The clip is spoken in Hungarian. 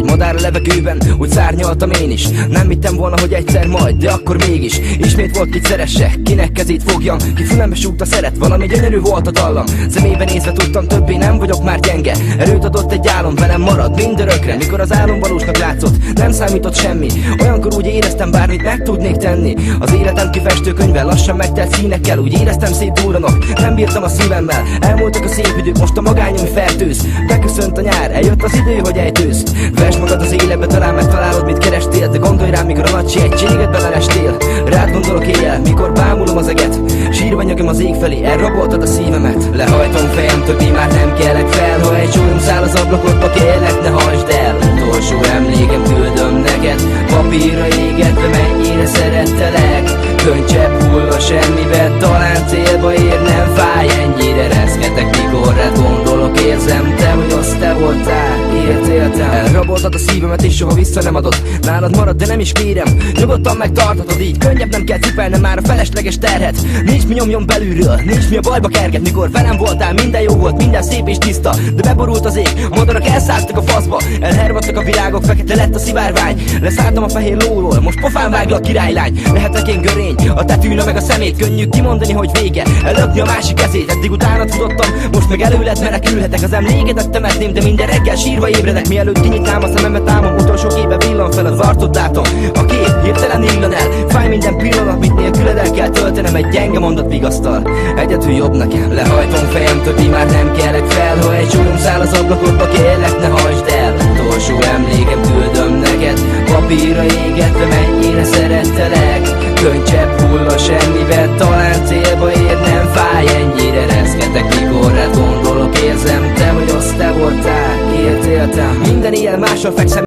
madár a levegőben, úgy szárnyaltam én is. Nem hittem volna, hogy egyszer majd, de akkor mégis. Ismét volt kit szeresse, kinek kezét fogjam, ki fülembe súgta szeret, valami gyönyörű volt a dallam. Szemébe nézve tudtam, többé nem vagyok már gyenge. Erőt adott egy álom, velem marad mindörökre. Mikor az álom valósnak látszott, nem számított semmi. Olyankor úgy éreztem, bármit meg tudnék tenni. Az életem kifestő könyve lassan megtelt színekkel. Úgy éreztem, szétdúranok, nem bírtam a szívemmel. Elmúltak a szép idők, most a magányom fertőz. Beköszönt a nyár, eljött az idő, hogy ejtőz. Vesd magad az életbe, talán megtalálod, mit kerestél. De gondolj rám, mikor a nagy sietséget belelestél. Rád gondolok éjjel, mikor bámulom az eget. Sírva nyögöm az ég felé, elraboltad a szívemet. Lehajtom fejem, többé már nem kelek fel. Ha egy csúlyom száll az ablakotba, kérlek, ne hagyd el. Utolsó emlékem küldöm neked, papírra égetve, mennyire szerettelek. Könycsepp hullva semmibe, talán célba ér, nem fáj, ennyire reszketek, mikor rád gondolok, érzem, te vagy az, te voltál, értéltem. Elraboltad a szívemet és soha vissza nem adod. Nálad marad, de nem is kérem, nyugodtan megtartatod így. Könnyebb nem kell cipelnem már a felesleges terhet. Nincs mi nyomjon belülről, nincs mi a bajba kerget. Mikor velem voltál, minden jó volt, minden szép és tiszta. De beborult az ég, a madarak elszálltak a faszba. Elhervadtak a virágok, fekete lett a szivárvány. Leszálltam a fehér lóról, most pofán váglak királylány. Lehetek én görény, a tetűnő meg a szemét. Könnyű kimondani, hogy vége, ellökni a másik kezét. Eddig utána tudottam, most meg előled menekülhetek. Az emlégedet temetném, de minden reggel sírva ébredek. Mielőtt kinyitnám a szememet, álmom utolsó képe villan fel, az arcot látom. A kép hirtelen illan el, fáj minden pillanat, mit nélküled el kell töltenem egy gyenge mondat vigasztal. Egyedül jobb nekem, lehajtom fejem, többé már nem kelek fel. Ha egy csúlyom száll az ablakotba, kérlek, ne hagyd el. Utolsó emlékem küldöm neked, papírra égetve, mennyire szerettelek. Könycsepp hullva semmibe, talán célba ér, nem fáj, ennyire reszketek, mikor rád gondolok, érzem, te vagy az, te voltál, értéltem. Minden éjjel mással fekszem.